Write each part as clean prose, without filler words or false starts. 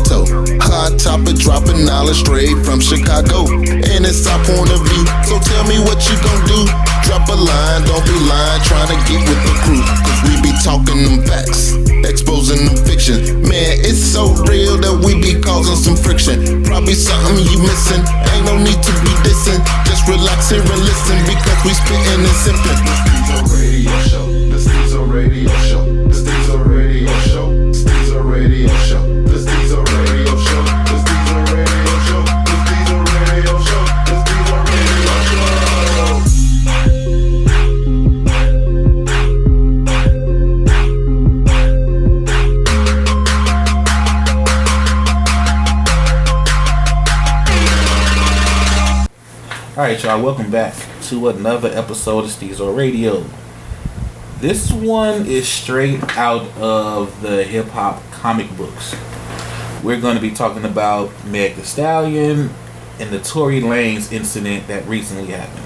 toe. Hot topic dropping knowledge straight from Chicago. And it's our point of view, so tell me what you gon' do. Drop a line, don't be lying, trying to get with the crew. Cause we be talking them facts, exposing them fiction. Man, it's so real that we be causing some friction. Probably something you missing, ain't no need to be dissing. Just relax here and listen, because we spittin' and sippin'. The Stezo Radio Show, the Stezo Radio Show, the Stezo Radio Show, the Stezo Radio Show, the Stezo Radio Show, the Stezo Radio Show, the Stezo Radio Show. Alright, y'all, welcome back to another episode of Stezo Radio. This one is straight out of the hip-hop comic books. We're going to be talking about Meg Thee Stallion and the Tory Lanez incident that recently happened.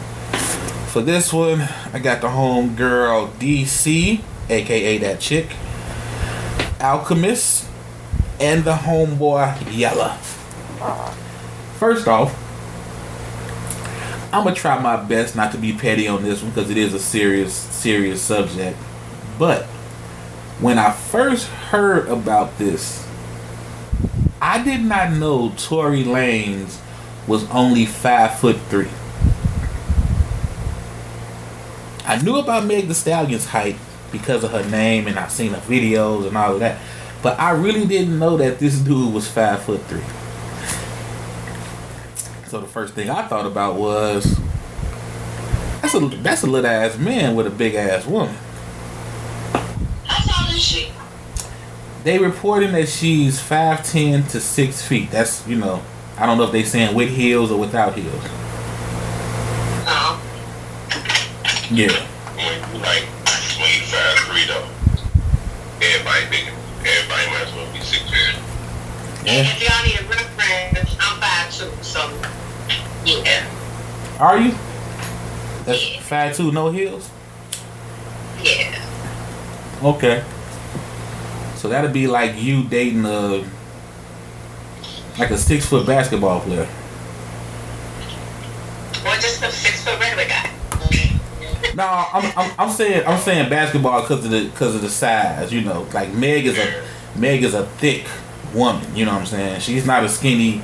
For this one, I got the homegirl DC, aka that chick, Alchemist, and the homeboy Yella. First off, I'm going to try my best not to be petty on this one because it is a serious subject. But when I first heard about this, I did not know Tory Lanez was only 5'3". I knew about Meg Thee Stallion's height because of her name and I've seen her videos and all of that. But I really didn't know that this dude was 5'3". So the first thing I thought about was, that's a little ass man with a big ass woman. How tall is she? They reporting that she's 5'10" to 6 feet. That's, I don't know if they saying with heels or without heels. Oh. Yeah. Like 5'3" though. Everybody might as well be 6'10". Yeah. And if y'all need a reference, I'm 5'2", so yeah. Are you? That's 5'2", no heels? Yeah. Okay. So that'd be like you dating a 6-foot basketball player. Or just a 6-foot regular guy. No, I'm saying basketball because of the size. Like Meg is a thick woman. You know what I'm saying? She's not a skinny,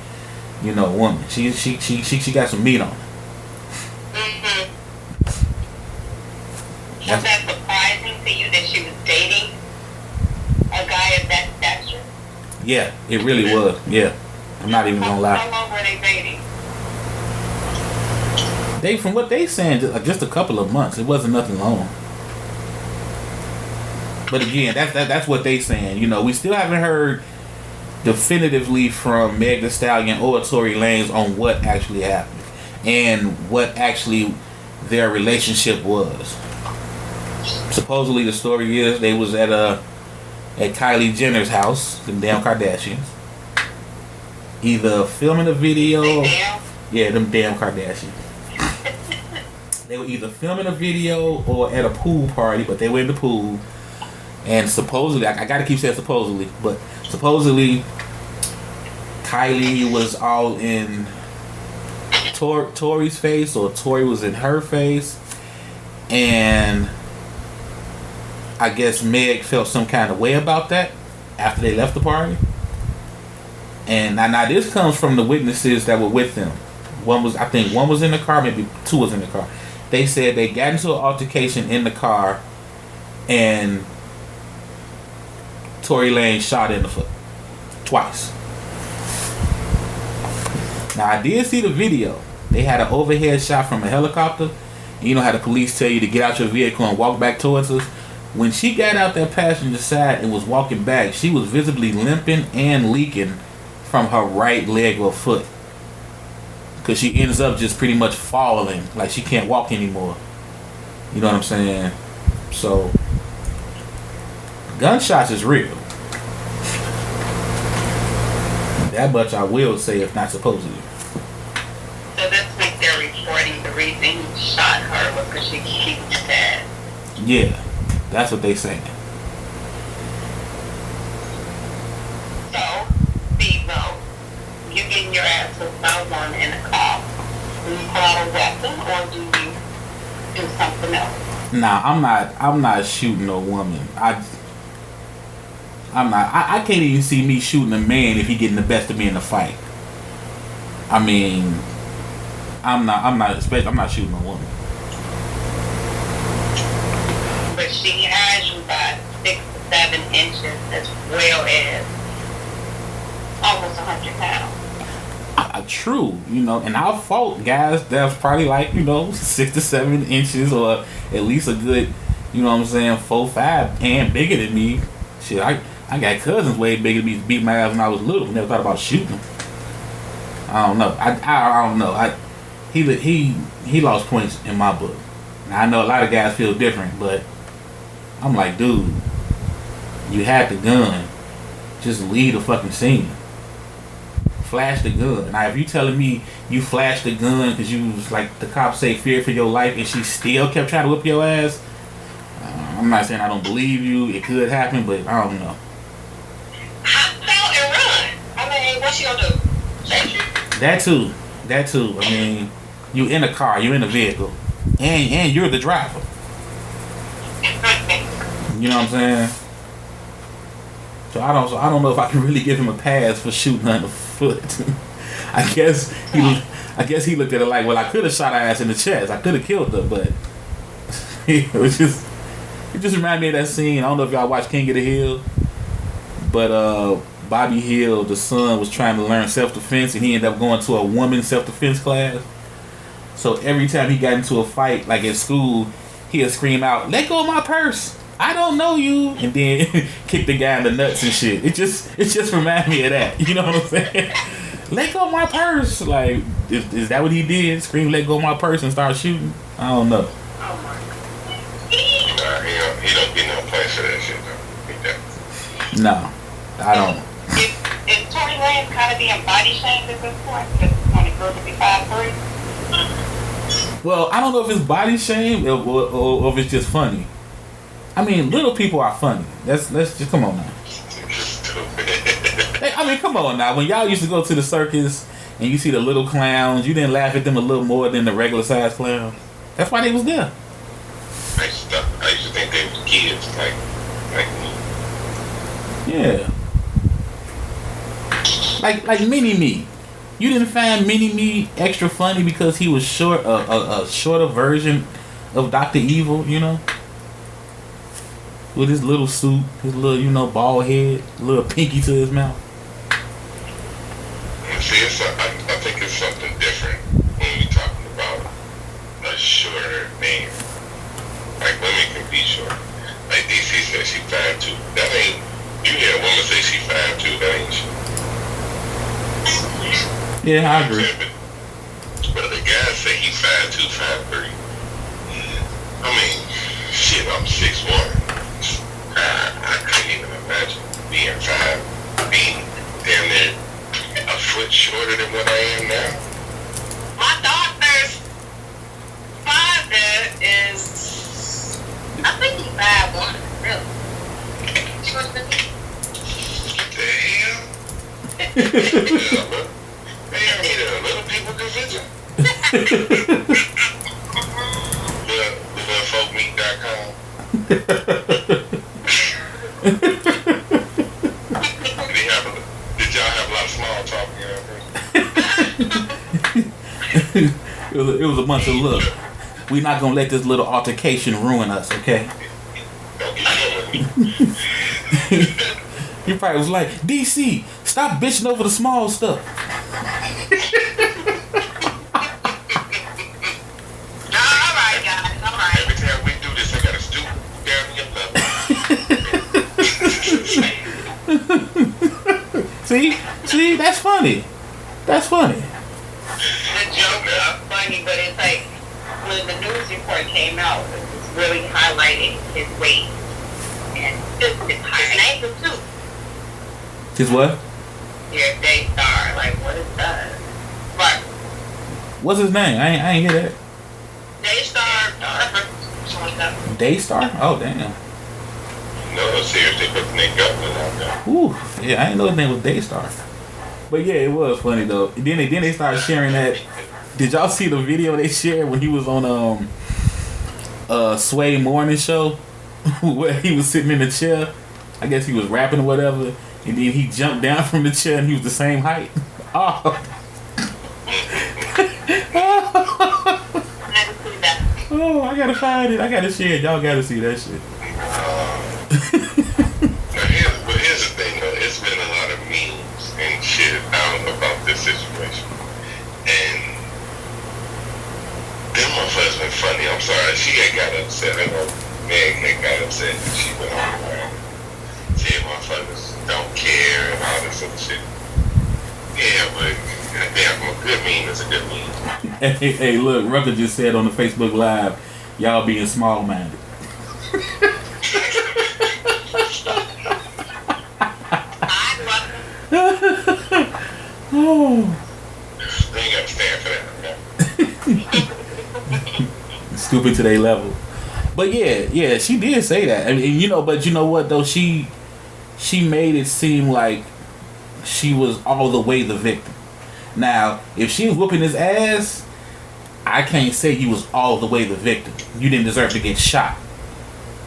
woman. She got some meat on her. Mm-hmm. Is that surprising to you that she was dating a guy of that stature? Yeah, it really was. Yeah, I'm not even gonna lie. How long were they dating? From what they saying, just a couple of months. It wasn't nothing long. But again, that's what they saying. We still haven't heard definitively from Meg Thee Stallion or Tory Lanez on what actually happened and what actually their relationship was. Supposedly the story is they was at Kylie Jenner's house, them damn Kardashians, either filming a video. Yeah, them damn Kardashians. They were either filming a video or at a pool party, but they were in the pool. And supposedly, I gotta keep saying supposedly, but supposedly Kylie was all in Tory's face, or Tory was in her face, and I guess Meg felt some kind of way about that after they left the party. And now this comes from the witnesses that were with them. One was in the car, maybe two was in the car. They said they got into an altercation in the car, and Tory Lanez shot her in the foot twice. Now I did see the video. They had an overhead shot from a helicopter. You know how the police tell you to get out your vehicle and walk back towards us? When she got out that passenger side and was walking back, she was visibly limping and leaking from her right leg or foot. Because she ends up just pretty much falling. Like she can't walk anymore. You know what I'm saying? So, gunshots is real. That much I will say, if not supposedly. So this week they're reporting the reason he shot her was because she kicked his ass. Yeah, that's what they saying. So, the you getting your ass whooped by a woman in a car, do you pull out a weapon or do you do something else? Nah, I'm not shooting no woman. I'm not. I can't even see me shooting a man if he getting the best of me in a fight. I mean, I'm not shooting a woman. But she has you by 6 to 7 inches as well as almost 100 pounds. True, you know, and I've fought guys that's probably like, you know, 6 to 7 inches or at least a good, you know what I'm saying, 4, 5 and bigger than me. Shit, I got cousins way bigger than me to beat my ass when I was little. Never thought about shooting them. I don't know. I don't know. He lost points in my book. Now, I know a lot of guys feel different, but I'm like, dude, you had the gun. Just leave the fucking scene. Flash the gun. Now, if you telling me you flashed the gun because you was like the cops say fear for your life and she still kept trying to whip your ass, I'm not saying I don't believe you. It could happen, but I don't know. Hop out and run. I mean, what's she gonna do? Chase you? That too. I mean, you in a car, you in a vehicle, and you're the driver. You know what I'm saying? So I don't know if I can really give him a pass for shooting on the foot. I guess he looked at it like, well, I could have shot her ass in the chest. I could have killed her, but it just reminded me of that scene. I don't know if y'all watched King of the Hill, but Bobby Hill, the son, was trying to learn self-defense, and he ended up going to a woman's self-defense class. So every time he got into a fight, like at school, he'd scream out, "Let go of my purse! I don't know you," and then kick the guy in the nuts and shit. It just reminded me of that. You know what I'm saying? Let go of my purse. Like, is that what he did? Scream, "Let go of my purse," and start shooting? I don't know. Oh my God. He don't get no place for that shit though. No, I don't. Is Tory Lanez kind of being body shamed at this point? Because he want a girl to be 5'3"? Well, I don't know if it's body shame or if it's just funny. I mean, little people are funny. Let's just come on now. Hey, I mean, come on now. When y'all used to go to the circus and you see the little clowns, you didn't laugh at them a little more than the regular size clowns. That's why they was there. I used to think they was kids, like me. Yeah. Like Mini-Me. You didn't find Mini-Me extra funny because he was short, a shorter version of Dr. Evil, you know? With his little suit, his little, you know, bald head, little pinky to his mouth. See, I think it's something different when we talking about a shorter man. Like, women can be short. Like DC said she 5'2". That ain't, you hear a woman say she 5'2", that ain't short. Yeah, I agree. But if the guy say he 5'2", 5'3", I mean, shit, I'm 6'1". I couldn't even imagine being damn near a foot shorter than what I am now. My daughter's father is, I think he's 5'1", really. Shorter than me. Damn. Damn, me the little people division. Littlefolkmeat.com. Did y'all have a lot of small talk here? It was a bunch of look. We're not gonna let this little altercation ruin us, okay? Don't get with me. He probably was like, DC, stop bitching over the small stuff. Alright, guys, alright. Every time we do this, I gotta stoop down to your level. See, that's funny. That's funny. The joke is funny, but it's like when the news report came out, it was really highlighting his weight and his ankle too. His what? Your Daystar, like what is that? Right. What's his name? I ain't hear that. Daystar. Daystar? Oh damn. No, seriously, putting their government out there. Ooh, yeah, I didn't know his name was Daystar. But yeah, it was funny though. And then they started sharing that. Did y'all see the video they shared when he was on Sway Morning Show where he was sitting in the chair? I guess he was rapping or whatever, and then he jumped down from the chair and he was the same height. Oh. Oh, I gotta find it. I gotta share it. Y'all gotta see that shit. Here's the thing though. It's been a lot of memes and shit out about this situation. And them motherfuckers been funny. I'm sorry. She had got upset. I know Meg had got upset and she went on around. Said motherfuckers don't care and all this other shit. Yeah, but goddamn, a good meme is a good meme. Hey, look, Rucker just said on the Facebook Live, y'all being small-minded. Oh. They ain't gotta stand for that. Stupid to their level. But yeah, she did say that. I mean, but you know what though? She made it seem like she was all the way the victim. Now, if she was whooping his ass, I can't say you was all the way the victim. You didn't deserve to get shot.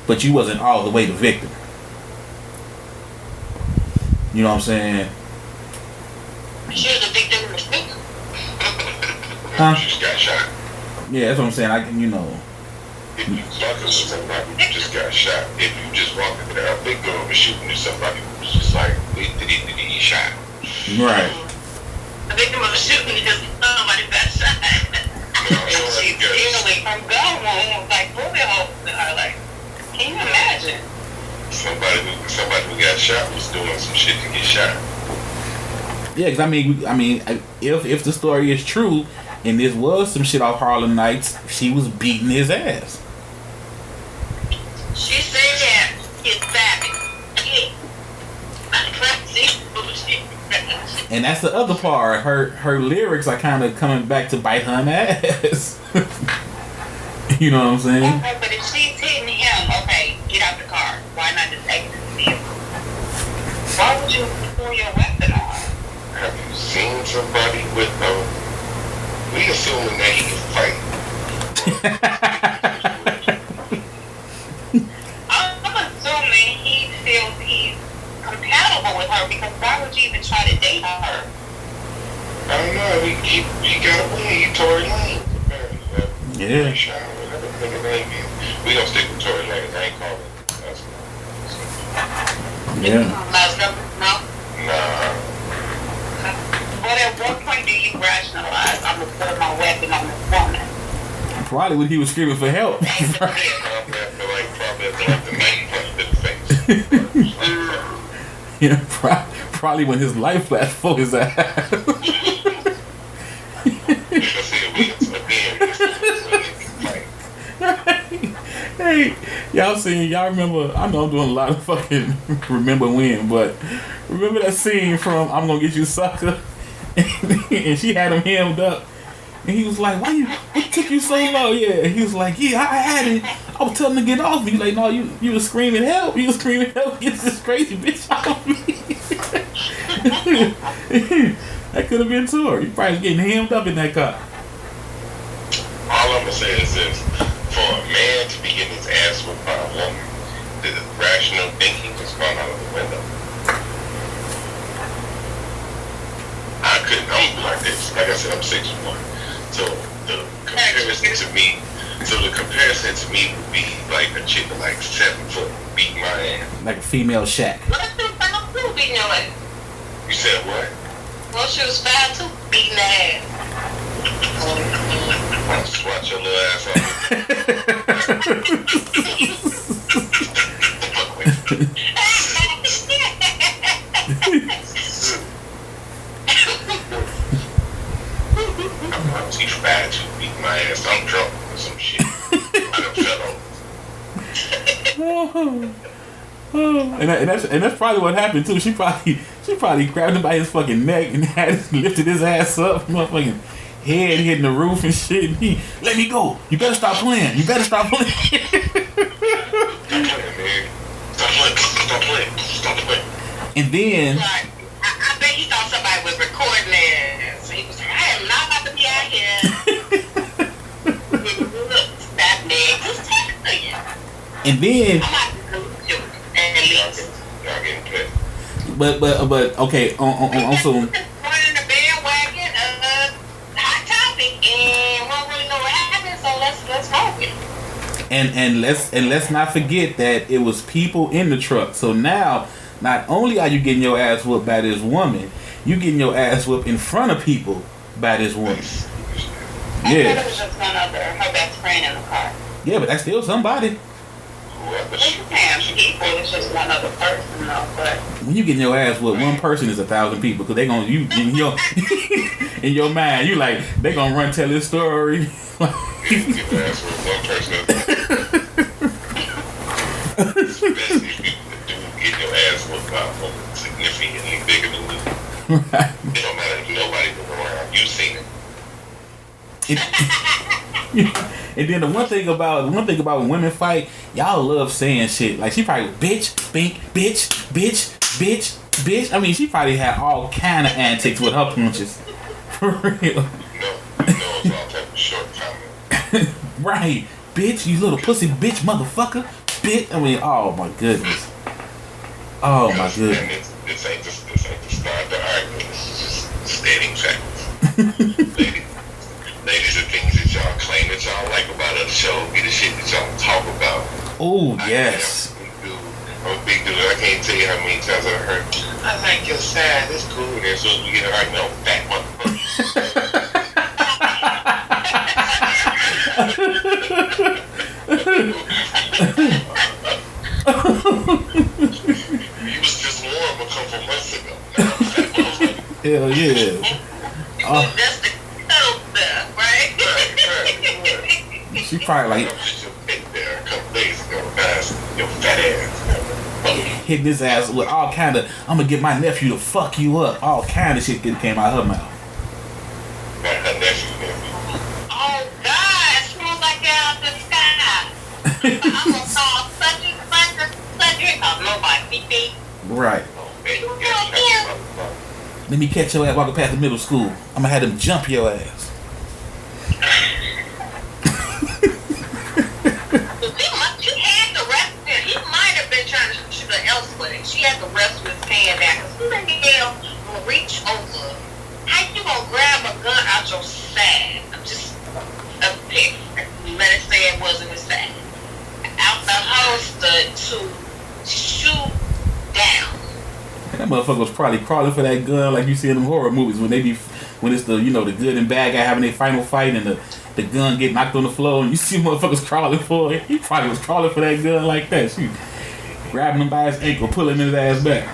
But you wasn't all the way the victim. You know what I'm saying? She was the victim of the victim. Huh? She just got shot. Yeah, that's what I'm saying. If you just got shot. If you just walk into there, a big girl was shooting at somebody who was just like, did he shot? Right. The victim of a shooting because somebody got shot. And she's stealing from gun wounds, like bullet holes in her. Like, can you imagine? Somebody who got shot was doing some shit to get shot. Yeah, because I mean, if the story is true, and this was some shit off Harlem Nights, she was beating his ass. She said it's savage. And that's the other part. Her lyrics are kind of coming back to bite her in the ass. You know what I'm saying? Okay, but if she's hitting him, okay, get out the car. Why not just exit the vehicle? Why would you pull your weapon on? Have you seen somebody with we assuming that he can fight? I'm assuming he feels he's compatible with her because why would you even try to date her? I don't know. He got away. He Tory Lanez apparently. Yeah. We gonna stick with Tory Lanez. I ain't calling it. Yeah. No? Nah. But at what point do you rationalize I'm gonna put my weapon on this woman? Probably when he was screaming for help. Probably after the 90 punch to the face. Yeah, probably when his life flashed for his ass. Hey, y'all remember, I know I'm doing a lot of fucking remember when, but remember that scene from I'm Gonna Get You Sucker? And she had him hemmed up. And he was like, what took you so long? Yeah, he was like, yeah, I had it. I was telling him to get off me. He's like, no, you was screaming help. You was screaming help. Get this crazy bitch off me. That could have been Tori. You probably getting hemmed up in that car. All I'm gonna say is this: for a man to be getting his ass whipped by a woman, the rational thinking has gone out of the window. I'm like this. Like I said, I'm 6'1". So the comparison to me would be like a chick like 7 foot beating my ass. Like a female Shaq. Let's do 5'2" beating your ass. You said what? Well, she was 5'2" beating the ass. I'll swat your little ass off. She's fat, she beat my ass. I'm drunk or some shit. I done fell over. And that's probably what happened too. She probably grabbed him by his fucking neck and lifted his ass up, motherfucking head hitting the roof and shit. And he, let me go. You better stop playing. You better stop playing. Stop playing. And then I bet he thought somebody was recording it. So he was like, I am not about to be out here. Look, that nigga just texting you. And then. I'm not going to do it. And Y'all getting pissed. But okay, on some. Running the bandwagon hot topic, and we don't really know what happened. So let's roll with it. And let's not forget that it was people in the truck. So now, not only are you getting your ass whooped by this woman, you getting your ass whooped in front of people by this woman. I thought it was just one other, her best friend in the car. Yeah, but that's still somebody. Damn, people, it's just one other person though. But When you getting your ass whooped, one person is 1,000 people, because they gonna you in your in your mind, you like they gonna run tell this story. Get your ass with one person. Especially people that do get your ass whooped by someone significantly bigger than you. Right. It don't matter if nobody was around. You seen it. And then the one thing about when women fight, y'all love saying shit. Like she probably bitch, bink, bitch, bitch, bitch, bitch. I mean, she probably had all kind of antics with her punches. For real. No, it's all type of short comment. Right, bitch, you little pussy bitch motherfucker. Bitch. I mean, oh my goodness. Oh my goodness. This ain't the start the argument. This is just stating facts. Ladies, the things that y'all claim that y'all like about other shows be the shit that y'all talk about. Oh yes. I'm a big dude. I can't tell you how many times I heard, I like your size, it's cool. And as soon as we get an argument, no, fat motherfucker. You was just warm a couple months ago. Now I'm fat motherfucker. Hell yeah. that's the cuddle stuff, right? Right. She probably like I was just your pick there a couple days ago. Guys, your fat ass. hitting his ass with all kind of, I'm gonna get my nephew to fuck you up. All kind of shit came out of her mouth. Her nephew. Oh God, smells like out the sky. I'm gonna call such and such and such. Oh, nobody, beep. Right. Let me catch your ass walking past the middle school. I'm gonna have them jump your ass. She had to rest him. He might have been trying to shoot her elsewhere. She had to rest with his hand back. Who the hell will reach over? How you gonna grab a gun out your side? I'm just a pick. Let it say it wasn't his side. Out the holster to shoot down. That motherfucker was probably crawling for that gun like you see in them horror movies when it's the the good and bad guy having their final fight and the gun get knocked on the floor and you see motherfuckers crawling for it. He probably was crawling for that gun like that. She grabbing him by his ankle, pulling his ass back.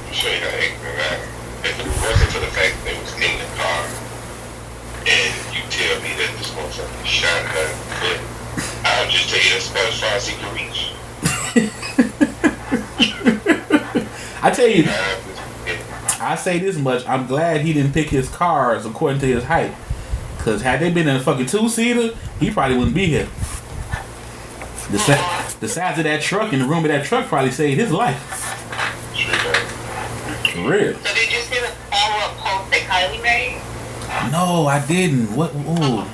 I'll show you how ignorant I am. If it wasn't for the fact that they was in the car and you tell me that this motherfucker shot her, but I'll just tell you that's about as far as he can reach. I tell you, I say this much, I'm glad he didn't pick his cars according to his height. Cause had they been in a fucking 2-seater, he probably wouldn't be here. The size of that truck and the room of that truck probably saved his life. For real. So did you see the follow-up post that Kylie made? No, I didn't. What? Ooh.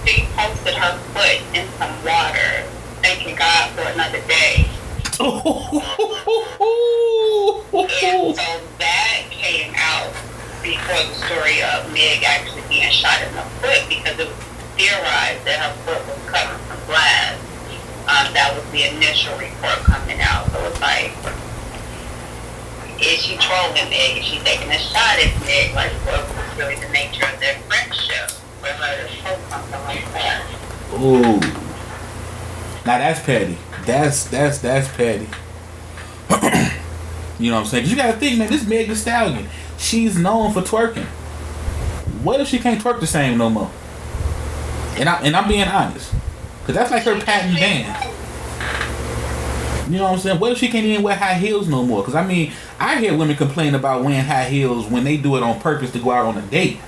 She posted her foot in some water, thanking God for another day. And so that came out before the story of Meg actually being shot in the foot, because it was theorized that her foot was covered from glass. That was the initial report coming out. So it's like, is she trolling Meg? Is she taking a shot at Meg? Like, what was really the nature of their friendship for her to show something like that? Ooh. Now that's petty. That's petty. You know what I'm saying? 'Cause you gotta think, man, this Meg Thee Stallion, she's known for twerking. What if she can't twerk the same no more? And I'm being honest. Cause that's like her patent band. You know what I'm saying? What if she can't even wear high heels no more? Cause I mean, I hear women complain about wearing high heels when they do it on purpose to go out on a date.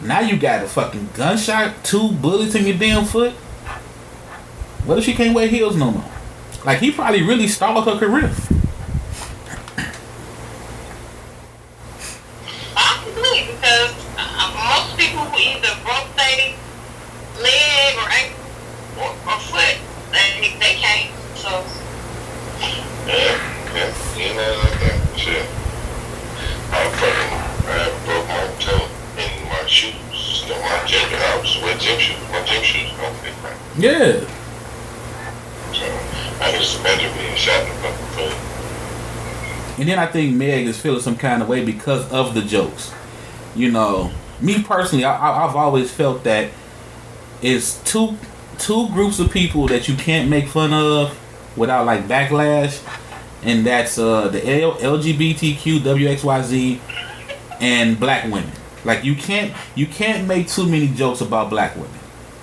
Now you got a fucking gunshot, 2 bullets in your damn foot. What if she can't wear heels no more? Like, he probably really stalled her career. And then I think Meg is feeling some kind of way because of the jokes. You know, me personally, I've always felt that it's two groups of people that you can't make fun of without like backlash, and that's the LGBTQ WXYZ and black women. Like you can't make too many jokes about black women.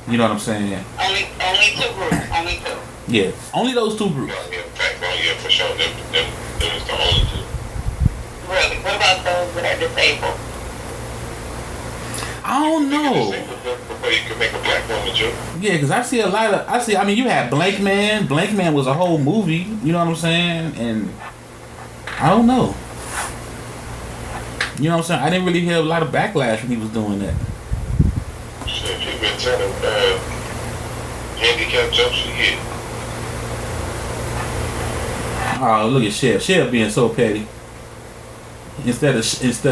You know what I'm saying? Only two groups. Only two. Yeah, only those two groups. Yeah, for sure. Them is the only two. Really? What about those that are disabled? I don't know. Before you can make a black woman joke. Yeah, because I see. I mean, you had Blank Man. Blank Man was a whole movie. You know what I'm saying? And I don't know. You know what I'm saying? I didn't really hear a lot of backlash when he was doing that. Shit, you've been telling handicap jokes you hit. Oh, look at Chef. Chef being so petty. Instead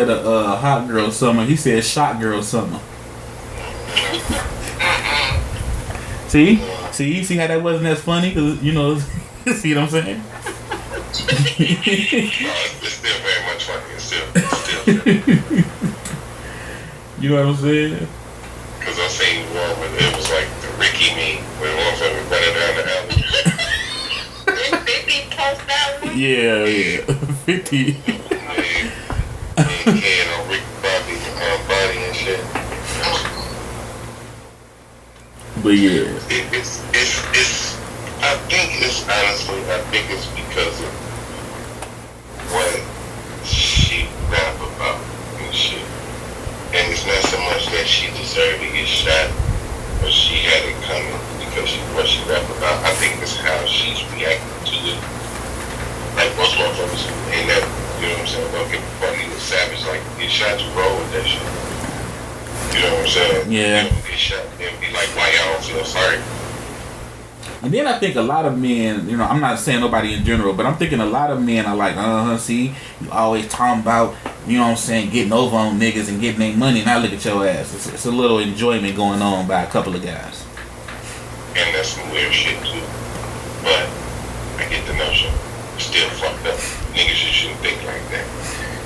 of hot girl summer, he said shot girl summer. See how that wasn't as funny? Cause you know, see what I'm saying? It's still very much funny. It's still You know what I'm saying? Because I seen one where it was like the Ricky meme when one family running down the alley. Didn't 50 post that one? Yeah. 50. And on Rick Bobby body and shit. But yeah. It's I think it's because of what she rap about and shit. And it's not so much that she deserved to get shot, but she had it coming because what she rap about. I think it's how she's reacting to it. Like most motherfuckers ain't that, you know what I'm saying? Don't give a fuck. You was savage, like get shot, you roll with that shit. You know what I'm saying? Yeah. You don't get shot and be like, why y'all don't feel sorry? And then I think a lot of men, you know, I'm not saying nobody in general, but I'm thinking a lot of men are like, see, you always talking about, you know what I'm saying, getting over on niggas and getting their money. Now look at your ass. It's a little enjoyment going on by a couple of guys. And that's some weird shit too. But I get the notion. It's still fucked up. Niggas shouldn't think like that.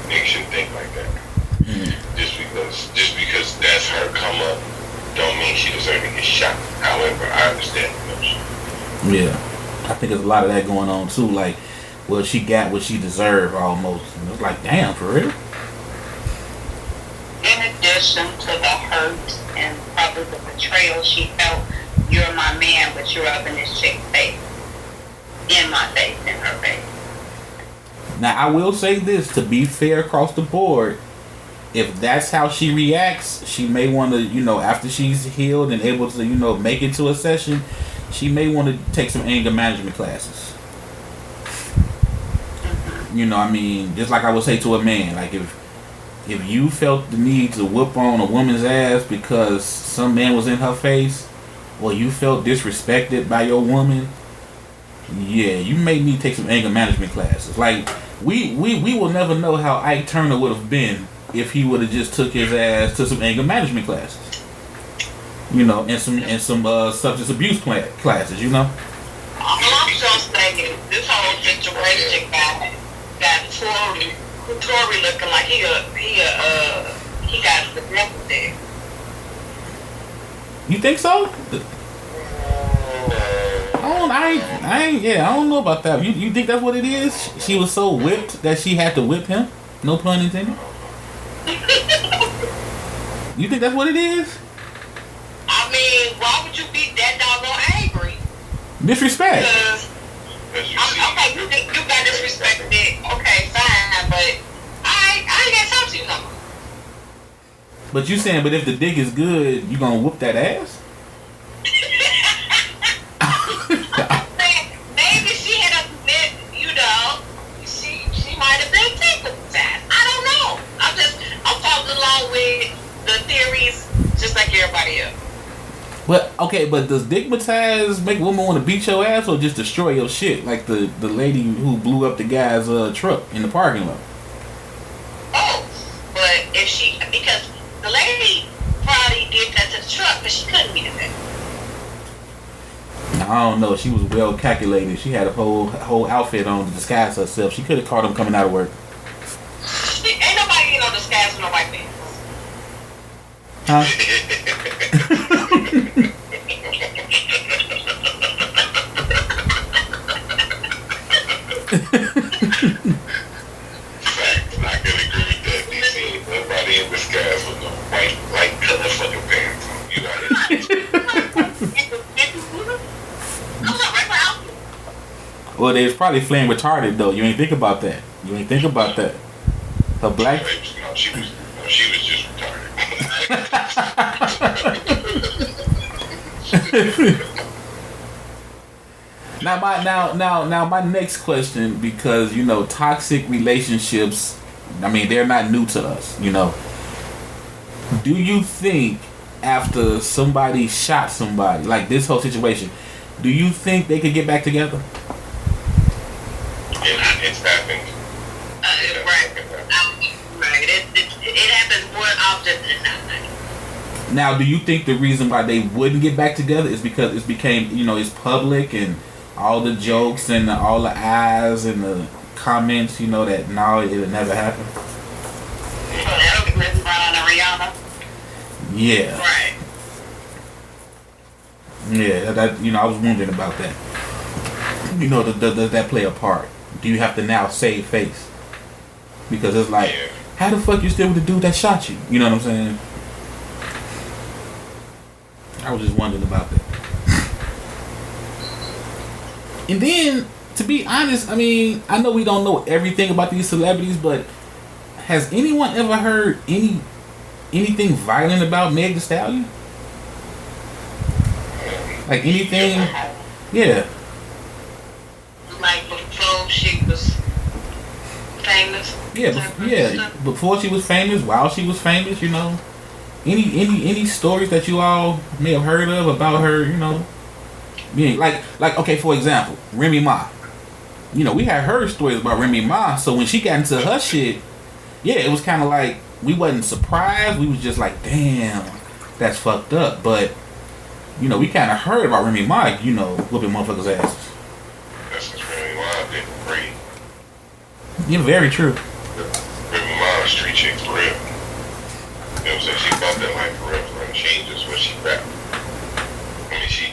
Niggas shouldn't think like that. Just because that's her come up, don't mean she deserves to get shot. However, I understand the notion. Yeah, I think there's a lot of that going on too. Like, well, she got what she deserved almost. And it's like, damn, for real. In addition to the hurt and probably the betrayal she felt, you're my man, but you're up in this chick's face. In my face, in her face. Now, I will say this, to be fair across the board, if that's how she reacts, she may want to, you know, after she's healed and able to, you know, make it to a session, she may want to take some anger management classes. You know, I mean, just like I would say to a man, like if you felt the need to whoop on a woman's ass because some man was in her face, or you felt disrespected by your woman, yeah, you may need to take some anger management classes. Like, we will never know how Ike Turner would have been if he would have just took his ass to some anger management classes. You know, and some substance abuse classes, you know? I'm just thinking, this whole situation got Tory looking like he got the devil there. You think so? I don't know about that. You think that's what it is? She was so whipped that she had to whip him? No pun intended. You think that's what it is? I mean, why would you be that doggone angry? Disrespect. Okay, you got disrespected. Okay, fine, but I ain't gonna talk to you no more. But you saying, but if the dick is good, you gonna whoop that ass? Maybe she had a bit, you know, she might have been tickled. I don't know. I'm following along with the theories just like everybody else. Well, okay, but does dickmatize make a woman want to beat your ass or just destroy your shit? Like the lady who blew up the guy's truck in the parking lot. Oh, but because the lady probably did that to the truck, but she couldn't get it. I I don't know. She was well calculated. She had a whole outfit on to disguise herself. She could have caught him coming out of work. Ain't nobody get no disguise for no white man. Huh? Fact, I can agree with that, DC. Nobody in disguise with no white color fucking pants on. You got it. Well, they was probably flame retarded though. You ain't think about that. Her black. No, she was just retarded. Now my next question, because toxic relationships, I mean, they're not new to us. Do you think after somebody shot somebody, like this whole situation, do you think they could get back together? It's happened. Right. It happens more often than not. Now, do you think the reason why they wouldn't get back together is because it became, it's public and all the jokes and all the eyes and the comments, that no, it'll never happen? So that'll be Chris Brown and Rihanna? Yeah. Right. Yeah, that I was wondering about that. Does that play a part? Do you have to now save face? Because it's like, how the fuck you still with the dude that shot you? You know what I'm saying? I was just wondering about that. And then, to be honest, I mean, I know we don't know everything about these celebrities, but has anyone ever heard anything violent about Meg Thee Stallion? Like anything? Yeah. Like before she was famous? Yeah. Before she was famous, while she was famous, Any stories that you all may have heard of about her, being like okay, for example, Remy Ma. We had heard stories about Remy Ma, so when she got into her shit, yeah, it was kind of like we wasn't surprised. We was just like, damn, that's fucked up. But we kind of heard about Remy Ma, whooping motherfuckers' asses. That's just Remy Ma didn't breathe. Yeah, very true. Remy Ma, a street chick for real. You know what I'm saying? She bought that life for real, and she ain't just what she rap. I mean, she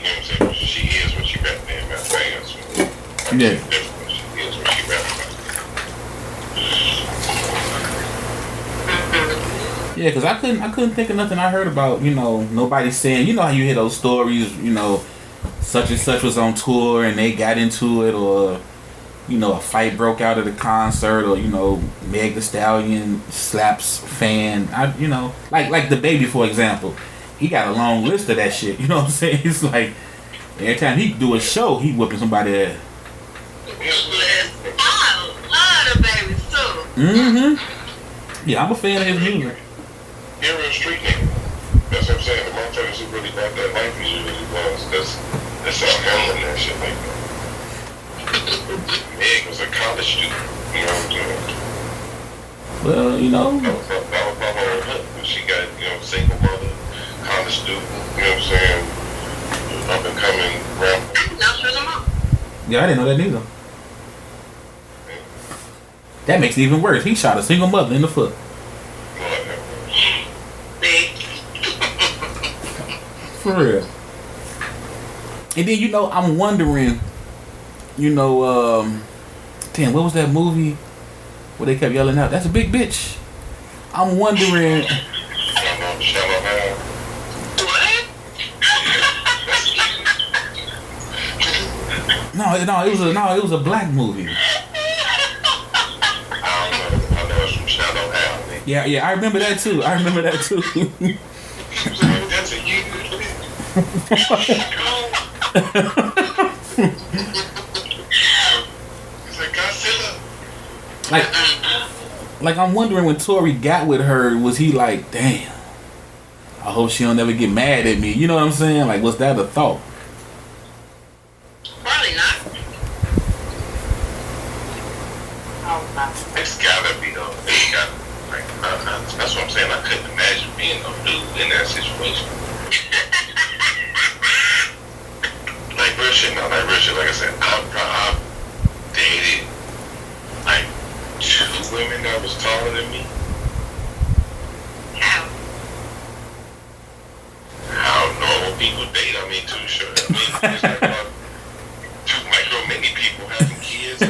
is what she rap, man. That's fans. Yeah. She is what she rap about. Yeah, because I couldn't think of nothing I heard about, nobody saying, how you hear those stories, such and such was on tour and they got into it, or, a fight broke out at a concert, or, Meg Thee Stallion slaps fan. Like the Baby, for example. He got a long list of that shit, you know what I'm saying? It's like, every time he do a show, he whooping somebody ass. I love the Baby too. Mm-hmm. Yeah, I'm a fan of his music. You're a street nigga. That's what I'm saying. The motherfuckers who really got that life usually was. That's all handling that shit like that. Meg was a college student. You know what I'm saying? Well, That was my whole hook. She got, single mother, college student, you know what I'm saying? Up and coming rapper. No, she was a mom. Yeah, I didn't know that neither. That makes it even worse. He shot a single mother in the foot. For real. And then I'm wondering, damn, what was that movie where they kept yelling out, "That's a big bitch"? I'm wondering. No, it was a black movie. I know it's from Shadow Hal. Yeah, I remember that too. That's a you. It's like Godzilla. Like I'm wondering when Tory got with her, was he like, damn, I hope she don't ever get mad at me? You know what I'm saying? Like, was that a thought? Probably not. It's gotta be though. It's gotta that's what I'm saying. I couldn't imagine being a dude in that situation. Like, real shit, taller than me? How? How normal people date. I mean, too short. I mean, it's like two micro mini people having kids.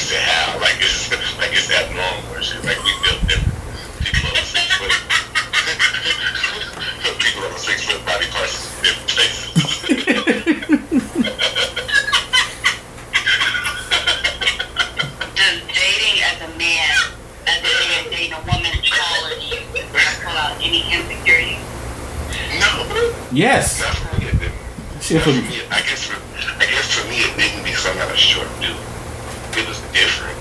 How? Like it's abnormal or shit. Like we built different. People over 6 foot. People over 6 foot body parts in different places. Does dating as a man, as a man dating a woman taller than you, pull out any insecurities? No. Yes. Not for me, it didn't. Shit, For me, I guess for me it didn't because I'm not a short dude. It was different.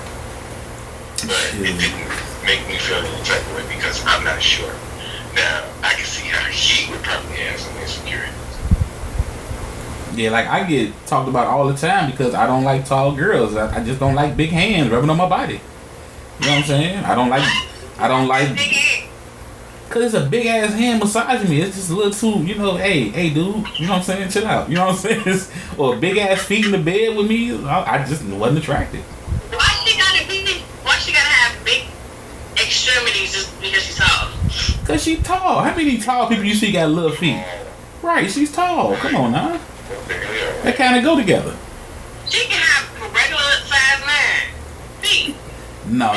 But it didn't make me feel any type of way because I'm not short. Now, I can see how he would probably have some insecurities. Yeah, like I get talked about all the time because I don't like tall girls. I just don't like big hands rubbing on my body. You know what I'm saying? I don't like. Cause it's a big ass hand massaging me. It's just a little too, you know, hey dude, you know what I'm saying? Chill out. You know what I'm saying? Or big ass feet in the bed with me. I just wasn't attracted. Why she gotta have big extremities just because she's tall? Cause she tall. How many tall people you see got little feet? Right, she's tall. Come on now. They kind of go together. She can have regular size 9 feet. No,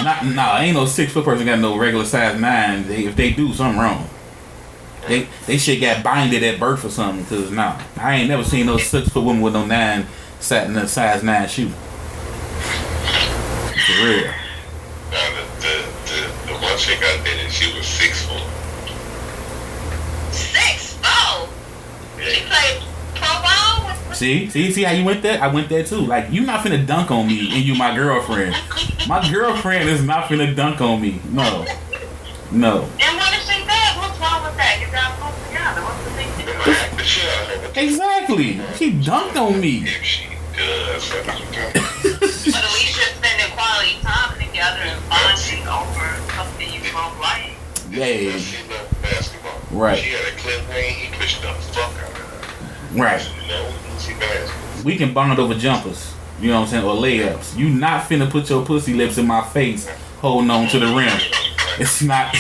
ain't no 6 foot person got no regular size 9. If they do, something wrong. They shit got binded at birth or something. Cause I ain't never seen no 6 foot woman with no 9 sat in a size 9 shoe. For real. The one chick I dated, she was 6'4". 6'4". Yeah. She played pro ball. See how you went there? I went there too. Like, you not finna dunk on me and you my girlfriend. My girlfriend is not finna dunk on me. No. And what if she does? What's wrong with that? You guys both together. What's the big deal? The shit out of her. Exactly. She dunked on me. If she does, But at least you're spending quality time together and bonding over something you both like. Yeah. She loved basketball. Right. She had a clip lane, he pushed the fuck out of her. Right. No, she basketball. We can bond over jumpers. You know what I'm saying? Or layups. You not finna put your pussy lips in my face holding on to the rim. It's not.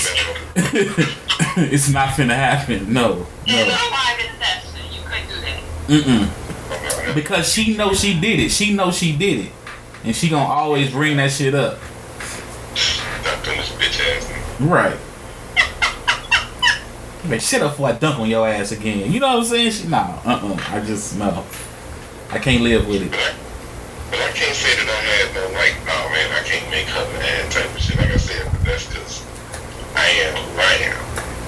It's not finna happen. No. In a private session, you couldn't do that. Because she knows she did it. She knows she did it. And she gonna always bring that shit up. Stop doing this bitch ass thing. Right. Man, shut up before I dunk on your ass again. You know what I'm saying? I just, no. I can't live with it. But I can't say that I had no, like, oh man, I can't make her mad type of shit. Like I said, but that's because I am who I am.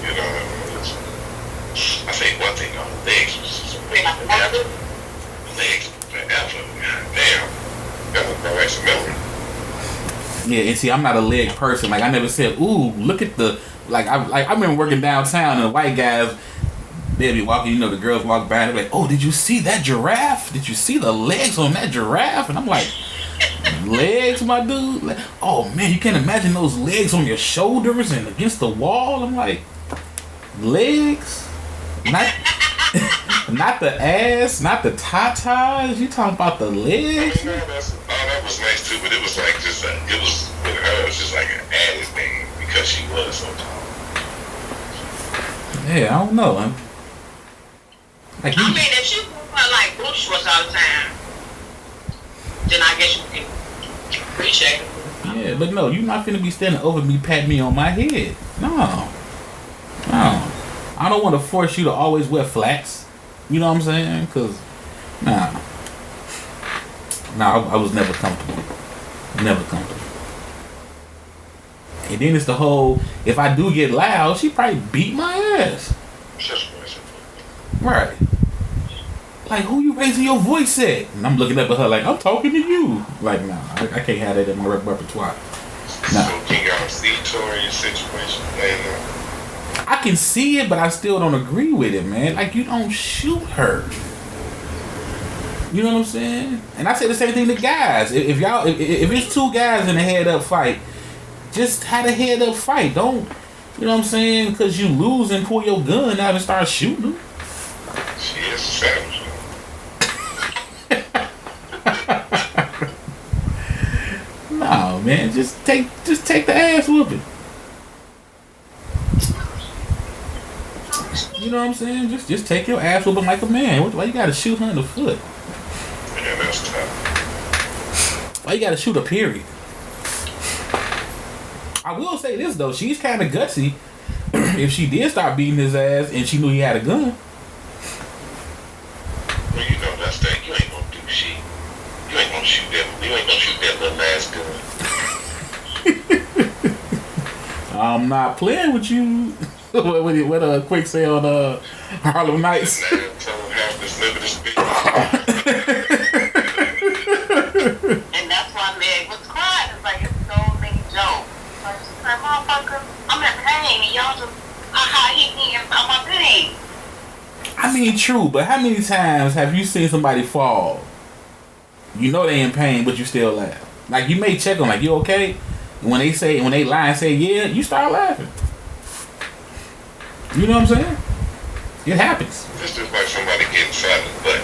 You know what I mean? I say one thing on legs, forever. Legs, forever. God damn. That was my last memory. Yeah, and see, I'm not a leg person. Like, I never said, ooh, look at the, I remember working downtown and the white guys, they'd be walking, you know, the girls walk by and they'd be like, oh, did you see that giraffe? Did you see the legs on that giraffe? And I'm like, legs, my dude? Like, oh, man, you can't imagine those legs on your shoulders and against the wall? I'm like, legs? Not the ass, not the tatas. You talking about the legs? I mean, that was nice too, but it was like just it was with her. It was just like an added thing because she was so tall. Yeah, I don't know. Like, I mean, if she wear like boot shorts all the time, then I guess you can appreciate it. yeah, but no, you're not finna be standing over me, pat me on my head. No. I don't want to force you to always wear flats. You know what I'm saying? Cause, I was never comfortable. Never comfortable. And then it's the whole, if I do get loud, she probably beat my ass. Right. Like, who you raising your voice at? And I'm looking up at her like, I'm talking to you. Like, nah, I can't have that in my repertoire. Nah. So can y'all see Tori's situation playing out? I can see it, but I still don't agree with it, man. Like, you don't shoot her. You know what I'm saying? And I say the same thing to guys. If it's two guys in a head-up fight, just have a head-up fight. Don't, you know what I'm saying? Because you lose and pull your gun out and start shooting them. She is a savage. on, man. Just take the ass whooping. You know what I'm saying? Just take your ass whooping like a man. Why you gotta shoot her in the foot? Yeah, that's tough. Why you gotta shoot a period? I will say this though, she's kind of gutsy. If she did start beating his ass and she knew he had a gun. Well, you know that's that. You ain't gonna do shit. You ain't gonna shoot that. You ain't gonna shoot that little ass gun. I'm not playing with you. What a quick say on Harlem Nights. Now tell him half this living this bitch. And that's why Meg was crying. It's like it's so many jokes. Like, she's like, motherfucker, I'm in pain, and y'all just hit me about my pain. I mean, true, but how many times have you seen somebody fall? You know they in pain, but you still laugh. Like, you may check them, like, you okay? And when they lie and say yeah, you start laughing. You know what I'm saying? It happens. It's just like somebody getting shot in the butt.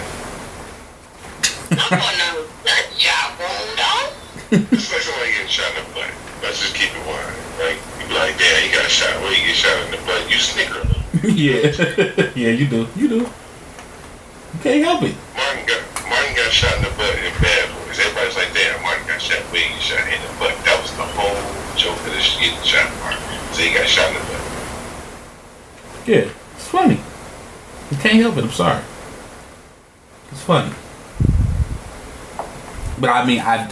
I'm gonna let y'all wound off. It's like somebody getting shot in the butt. Let's just keep it wild, right? You be like, damn, you got shot. Where you get shot in the butt? You snicker a little. Yeah. Yeah, you do. You can't help it. Martin got shot in the butt in Bad Boys. Everybody's like, damn, Martin got shot. Where you get shot in the butt? That was the whole joke of this getting shot in Martin. So he got shot in the butt. Yeah, it's funny. You can't help it. I'm sorry. It's funny. But I mean, I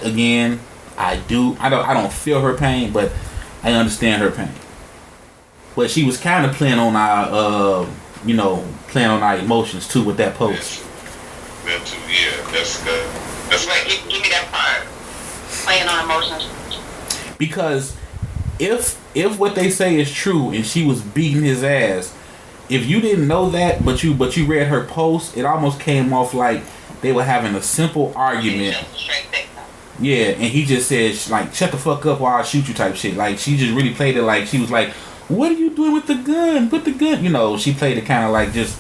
don't feel her pain, but I understand her pain. But she was kind of playing on our, playing on our emotions too with that post. That too, yeah. That's good. Wait, give me that part. Playing on emotions. Because if what they say is true and she was beating his ass, if you didn't know that, but you read her post, it almost came off like they were having a simple argument. Yeah, and he just said like, "Shut the fuck up while I shoot you" type shit. Like she just really played it like she was like, "What are you doing with the gun? Put the gun." You know, she played it kind of like just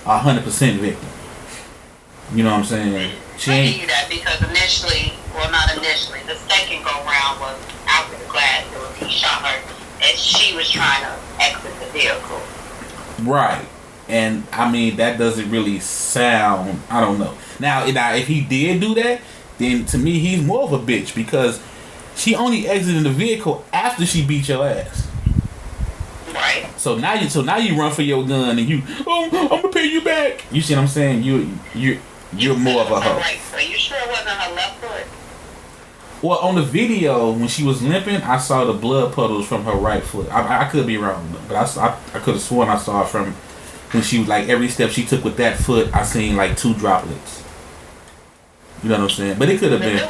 100% victim. You know what I'm saying? She I ain't. give you that because the second go round was after the glass. It was he shot her as she was trying to exit the vehicle. Right. And I mean that doesn't really sound, I don't know. Now if he did do that, then to me he's more of a bitch because she only exited the vehicle after she beat your ass. Right. So now you run for your gun and I'm gonna pay you back. You see what I'm saying? You're more of a hoe. Right. So you sure it wasn't her left foot? Well, on the video when she was limping, I saw the blood puddles from her right foot. I could be wrong, but I could have sworn I saw it from when she was like every step she took with that foot. I seen like 2 droplets. You know what I'm saying? But it could have been. If it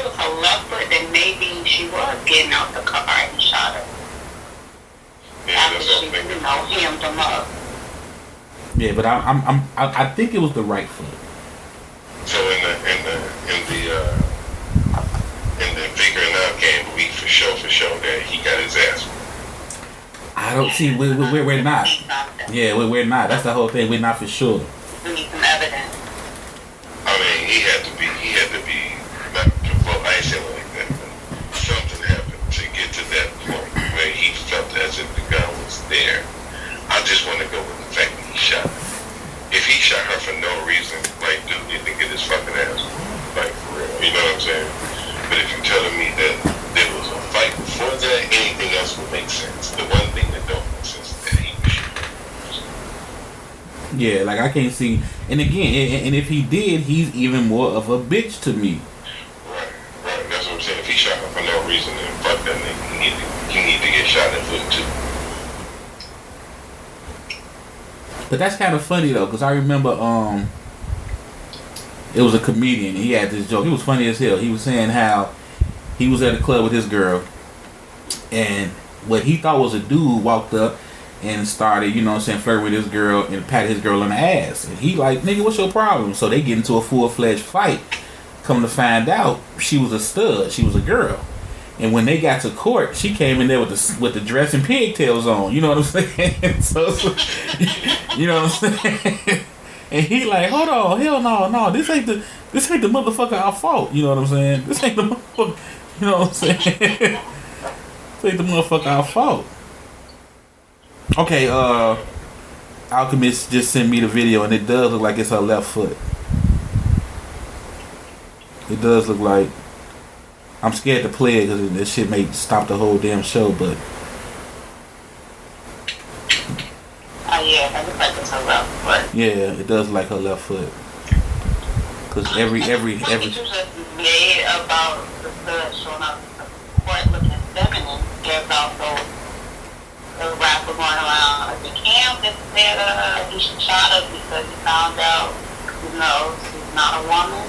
was her left foot, then maybe she was getting out the car and shot her. Yeah, After that's what she, I'm thinking. hemmed him up. Yeah, but I think it was the right foot. So in the figuring out game, we for sure that he got his ass. I don't see. We're not. Yeah, we're not. That's the whole thing. We're not for sure. We need some evidence. I mean, he had to be not provoked. I ain't saying like that, but something happened to get to that point where he felt as if the gun was there. I just want to go with the fact that he shot her. If he shot her for no reason, like, dude need to get his fucking ass, like, for real. You know what I'm saying? But if you're telling me that there was a fight before that, anything else would make sense. The one thing that don't make sense is that he was shooting. Yeah, like I can't see. And again, and if he did, he's even more of a bitch to me. Right. That's what I'm saying. If he shot her for no reason, then fuck that nigga. He need to get shot in the foot too. But that's kind of funny though, because I remember it was a comedian and he had this joke. He was funny as hell. He was saying how he was at a club with his girl and what he thought was a dude walked up and started, you know what I'm saying, flirting with his girl and patted his girl on the ass. And he like, nigga, what's your problem? So they get into a full-fledged fight. Come to find out, she was a stud. She was a girl. And when they got to court, she came in there with the dress and pigtails on. You know what I'm saying? so you know what I'm saying? And he like, hold on, hell no, this ain't This ain't the motherfucker our fault. You know what I'm saying? This ain't the motherfucker. You know what I'm saying? This ain't the motherfucker our fault. Okay, Alchemist just sent me the video, and it does look like it's her left foot. It does look like. I'm scared to play it because this shit may stop the whole damn show, but. Oh yeah, that looks like it's her left foot. Yeah, it does like her left foot. Cause every. What did you just made about the foot showing up quite looking feminine? There's also the rapper going around like the Cam just said he shot her because he found out, you know, she's not a woman.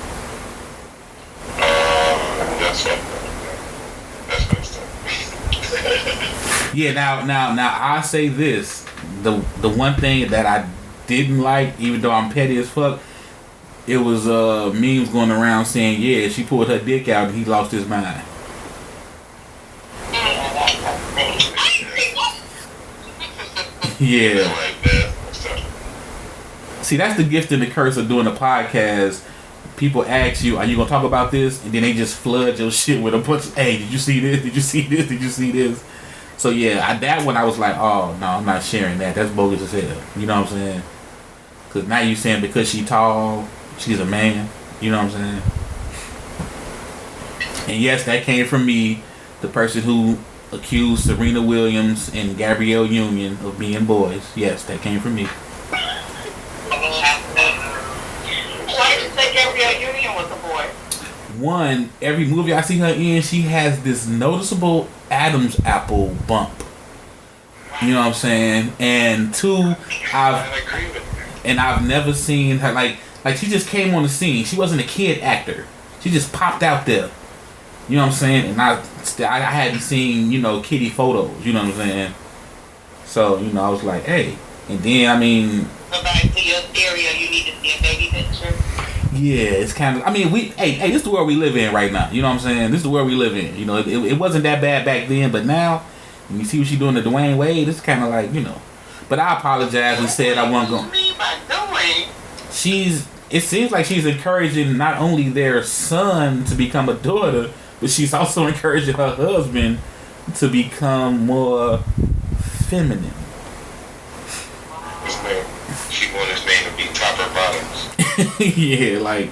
That's messed up. Yeah, now I say this. The one thing that I didn't like, even though I'm petty as fuck, it was memes going around saying, yeah, she pulled her dick out and he lost his mind. Yeah. See, that's the gift and the curse of doing a podcast. People ask you, are you going to talk about this? And then they just flood your shit with a bunch of, hey, did you see this? Did you see this? Did you see this? So, yeah, that one I was like, oh, no, I'm not sharing that. That's bogus as hell. You know what I'm saying? Because now you saying because she tall, she's a man. You know what I'm saying? And yes, that came from me, the person who accused Serena Williams and Gabrielle Union of being boys. Yes, that came from me. Why did you say Gabrielle Union was a boy? One, every movie I see her in, she has this noticeable Adam's apple bump. You know what I'm saying? And two, I've never seen her like she just came on the scene. She wasn't a kid actor. She just popped out there. You know what I'm saying? And I hadn't seen, you know, kitty photos. You know what I'm saying? So, you know, I was like, hey. And then, I mean... So back to your theory of you need to see a baby picture? Yeah, it's kind of... I mean, hey, this is the world we live in right now. You know what I'm saying? This is the world we live in. You know, it wasn't that bad back then, but now, when you see what she's doing to Dwayne Wade, it's kind of like, you know... But I apologize and said I wasn't going... What do you mean by doing? It seems like she's encouraging not only their son to become a daughter, but she's also encouraging her husband to become more feminine. She wants his name to be Topper Bottoms. Yeah, like,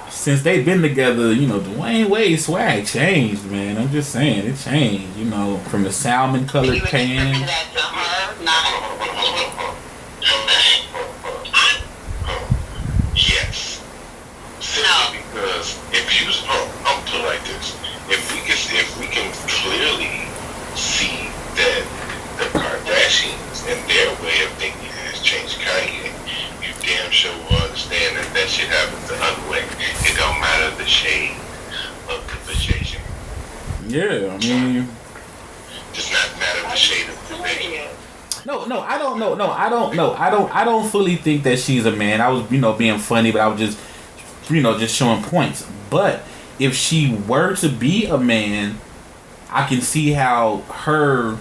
since they've been together, you know, Dwayne Wade's swag changed, man. I'm just saying, it changed, you know, from the salmon colored tan. Yes. Simply because if you, I'll put it like this: if we can clearly see that the Kardashians and their way of thinking has changed Kanye, you damn sure will understand that shit happens the other way. It don't matter the shade of the vegetation. Yeah, I mean, does not matter the shade of the vegetation. No, I don't know. No, I don't know. I don't fully think that she's a man. I was, you know, being funny, but I was just, you know, just showing points. But if she were to be a man, I can see how her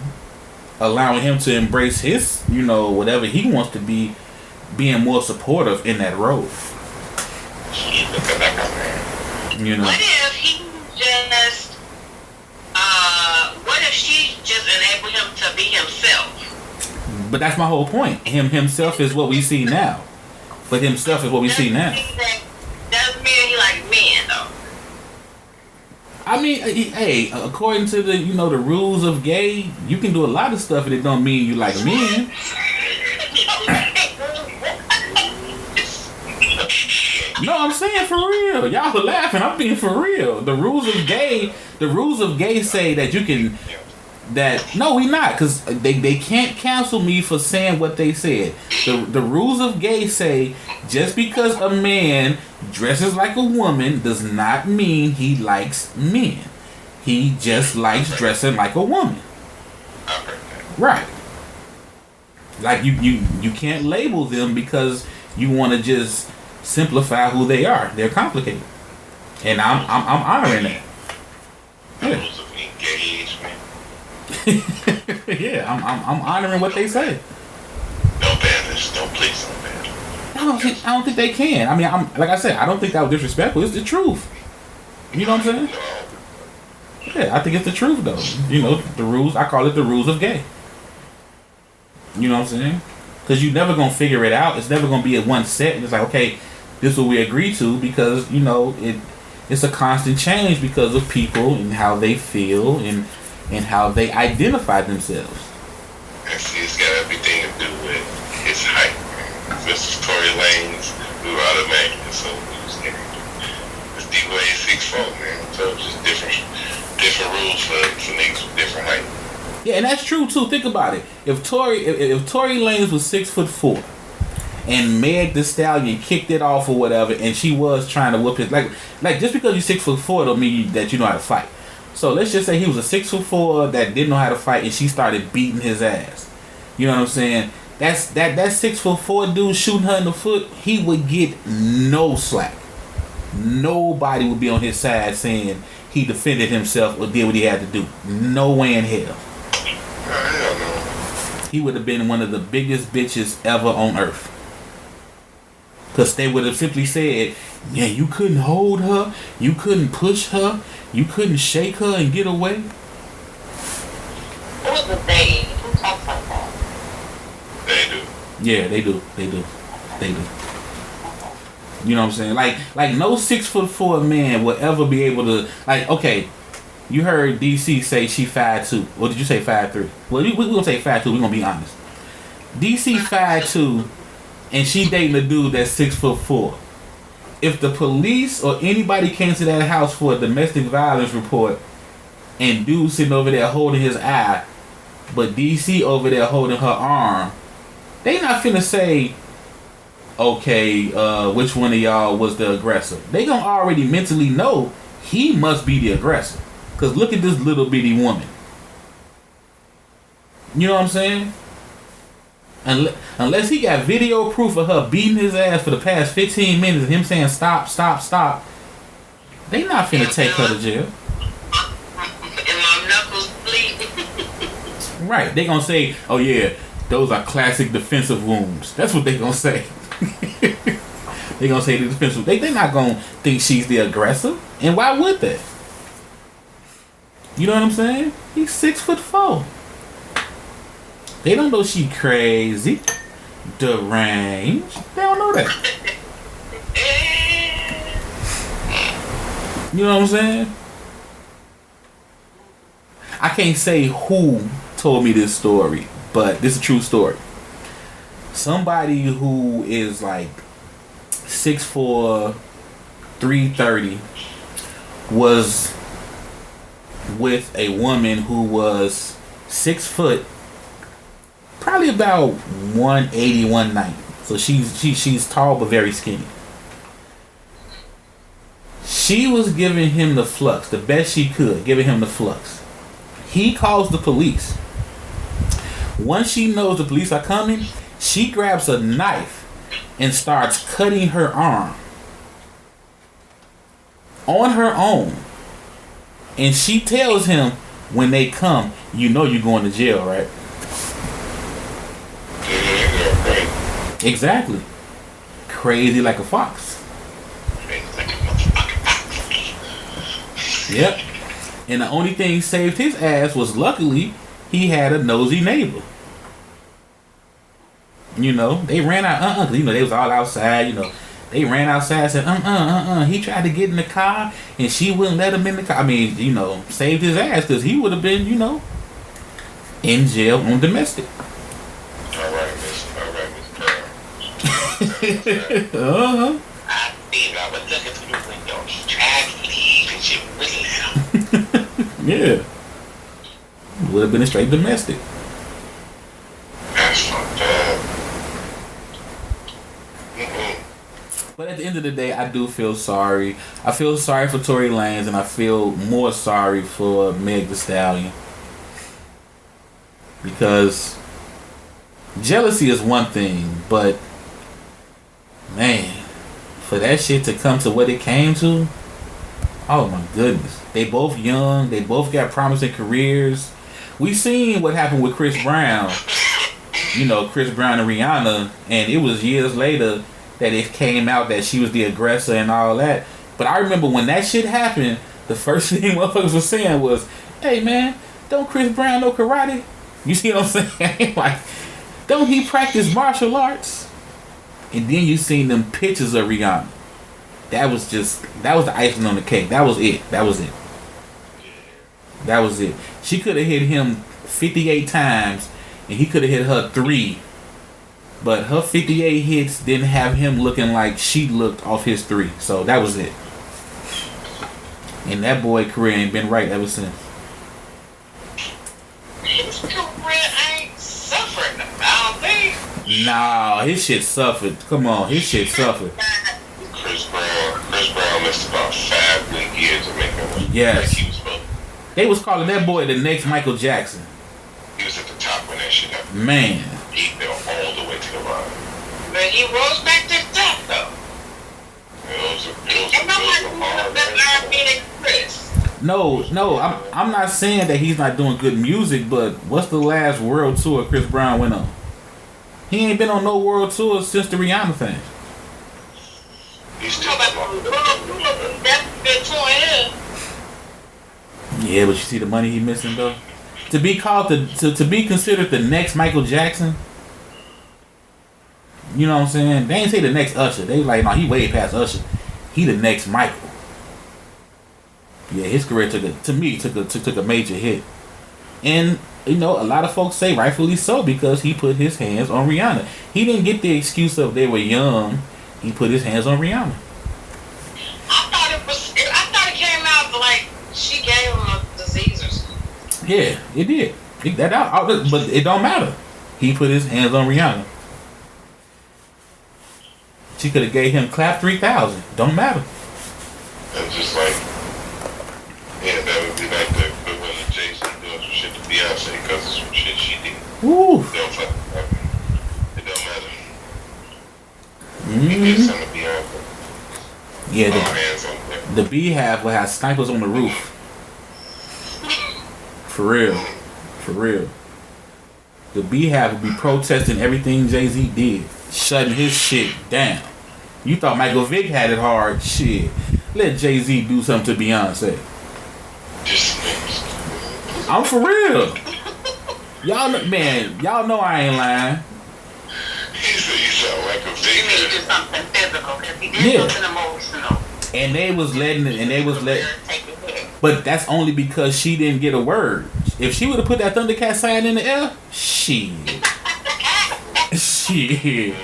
allowing him to embrace his, you know, whatever he wants to be, being more supportive in that role. You know. What if he just, what if she just enabled him to be himself? But that's my whole point. Himself is what we see now. But himself is what we see now. Doesn't mean he like men, though. I mean, hey, according to the, you know, the rules of gay, you can do a lot of stuff and it don't mean you like men. No, I'm saying for real. Y'all are laughing. I'm being for real. The rules of gay say that you can... no, we not, because they can't cancel me for saying what they said. The rules of gay say just because a man dresses like a woman does not mean he likes men. He just likes dressing like a woman. Right. Like you can't label them because you want to just simplify who they are. They're complicated, and I'm honoring that. Yeah. Yeah, I'm honoring what they say. Don't ban this. Please don't ban I don't think they can. I mean, like I said, I don't think that was disrespectful. It's the truth. You know what I'm saying? Yeah, I think it's the truth though. You know, the rules. I call it the rules of gay. You know what I'm saying? Because you never gonna figure it out. It's never gonna be at one set. And it's like, okay, this is what we agree to, because you know it's a constant change because of people and how they feel and how they identify themselves. And see, it's got everything to do with his height. This is Tory Lanez. We were out of Manhattan, so we was getting this D-Way 6'4", man. So it's just different rules for niggas with different height. Yeah, and that's true too. Think about it. If Tory Lanez was 6'4", and Meg Thee Stallion kicked it off or whatever, and she was trying to whoop his like just because you're 6'4" don't mean that you know how to fight. So let's just say he was a 6'4" that didn't know how to fight, and she started beating his ass. You know what I'm saying? That 6'4" dude shooting her in the foot, he would get no slack. Nobody would be on his side saying he defended himself or did what he had to do. No way in hell. He would have been one of the biggest bitches ever on earth. Because they would have simply said, yeah, you couldn't hold her, you couldn't push her, you couldn't shake her and get away. Who was the they? Who talks like that? They do. Yeah, they do. You know what I'm saying? Like no 6'4" man will ever be able to, like, okay, you heard DC say she 5'2". Or did you say 5'3"? Well, we gonna say 5'2". We gonna be honest. DC 5'2", and she dating a dude that's 6'4". If the police or anybody came to that house for a domestic violence report, and dude sitting over there holding his eye, but DC over there holding her arm, they not finna say, okay, which one of y'all was the aggressor. They gonna already mentally know he must be the aggressor. Cause look at this little bitty woman. You know what I'm saying? Unless he got video proof of her beating his ass for the past 15 minutes and him saying stop, stop, stop, they not finna take her to jail. And my knuckles bleed. Right. They gonna say, oh yeah, those are classic defensive wounds. That's what they gonna say. They gonna say the defensive. They not gonna think she's the aggressor. And why would they? You know what I'm saying? He's 6'4". They don't know she crazy, deranged. They don't know that. You know what I'm saying? I can't say who told me this story, but this is a true story. Somebody who is like 6'4", 330 was with a woman who was 6 foot, probably about 180, 190. So she's tall but very skinny. She was giving him the flux, the best she could, giving him the flux. He calls the police. Once she knows the police are coming, she grabs a knife and starts cutting her arm on her own. And she tells him, when they come, you know you're going to jail, right? Exactly. Crazy like a fox. Yep. And the only thing saved his ass was, luckily, he had a nosy neighbor. You know, they ran out, cause, you know, they was all outside, you know. They ran outside and said, He tried to get in the car and she wouldn't let him in the car. I mean, you know, saved his ass because he would have been, you know, in jail on domestic. All right, Miss Pearl. I seen I was looking through the window. He tried to leave and she wouldn't let him. Yeah. Would have been a straight domestic. That's fucked up. But at the end of the day, I do feel sorry. I feel sorry for Tory Lanez, and I feel more sorry for Meg Thee Stallion. Because jealousy is one thing, but man, for that shit to come to what it came to, oh my goodness. They both young, they both got promising careers. We seen what happened with Chris Brown. You know, Chris Brown and Rihanna, and it was years later that it came out that she was the aggressor and all that. But I remember when that shit happened, the first thing motherfuckers were saying was, "Hey man, don't Chris Brown know karate?" You see what I'm saying? Like, don't he practice martial arts? And then you seen them pictures of Rihanna. That was the icing on the cake. That was it. She could have hit him 58 times, and he could have hit her 3. But her 58 hits didn't have him looking like she looked off his 3. So that was it. And that boy career ain't been right ever since. His career ain't suffering, I don't think. Nah, his shit suffered. Come on, his shit suffered. Chris Brown missed about 5 good years of making it. Yes. Like he was supposed to. They was calling that boy the next Michael Jackson. He was at the top when that shit happened. Man. He fell all the way to the bottom. But he rose back to the top, though. And nobody better than Chris. No, I'm not saying that he's not doing good music, but what's the last world tour Chris Brown went on? He ain't been on no world tour since the Rihanna thing. He's still Yeah, but you see the money he missing though. To be called to be considered the next Michael Jackson. You know what I'm saying? They ain't say the next Usher. They like, no, he way past Usher. He the next Michael. Yeah, his career took a major hit. And you know, a lot of folks say rightfully so because he put his hands on Rihanna. He didn't get the excuse of they were young. He put his hands on Rihanna. I thought it came out like she gave him a disease or something. Yeah, it did. But it don't matter. He put his hands on Rihanna. She could have gave him clap 3,000. Don't matter. And just like, yeah, that would be like the equivalent of Jay-Z doing some shit to Beyonce because of some shit she did. Woo. It don't matter. Mm-hmm. He did something to Beyonce. Yeah, All hands on deck. the Beehive will have snipers on the roof. For real. The Beehive will be protesting everything Jay-Z did, shutting his shit down. You thought Michael Vick had it hard? Shit. Let Jay-Z do something to Beyonce. I'm for real. Y'all know I ain't lying. You sound like a You mean Vick. do something physical because he did something emotional. And they was letting, Take a hit. but that's only because she didn't get a word. If she would have put that Thundercat sign in the air, shit. I thought she did.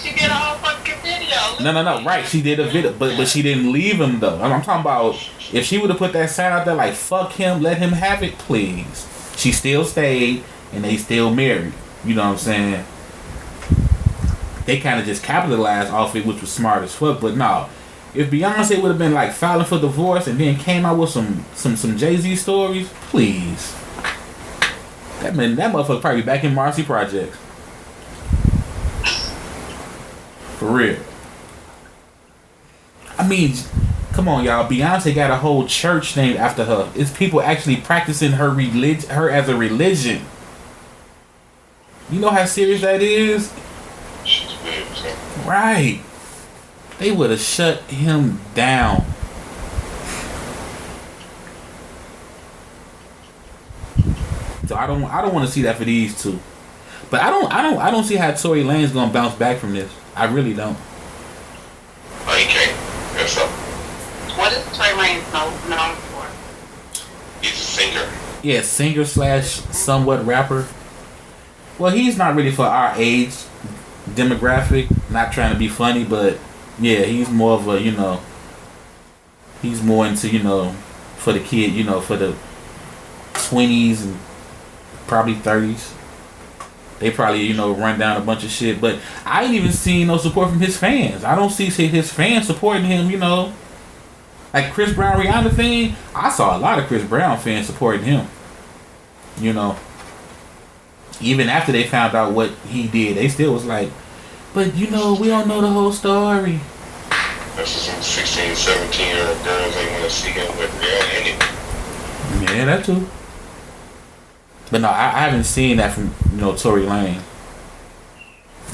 She did a whole fucking video. No. Right, she did a video, but she didn't leave him though. I'm talking about if she would have put that sign out there like "fuck him, let him have it, please." She still stayed, and they still married. You know what I'm saying? They kind of just capitalized off it, which was smart as fuck. But no, if Beyonce would have been like filing for divorce and then came out with some Jay-Z stories, please. That motherfucker probably back in Marcy Projects. For real. I mean, come on, y'all. Beyonce got a whole church named after her. It's people actually practicing her as a religion. You know how serious that is? She's weird, so. Right. They would have shut him down. So I don't want to see that for these two. But I don't see how Tory Lanez gonna bounce back from this. I really don't. Oh, he can't. That's up. What is Tory Lanez known for? He's a singer. Yeah, singer / somewhat rapper. Well, he's not really for our age demographic. Not trying to be funny, but yeah, he's more of a, he's more into, for the kid, for the 20s and probably 30s. They probably, run down a bunch of shit. But I ain't even seen no support from his fans. I don't see his fans supporting him, Like Chris Brown Rihanna thing, I saw a lot of Chris Brown fans supporting him. Even after they found out what he did, they still was like, but we don't know the whole story. That's some 16, 17-year-old girls ain't want to see him with Rihanna anyway. Yeah, that too. But no, I haven't seen that from, Tory Lanez.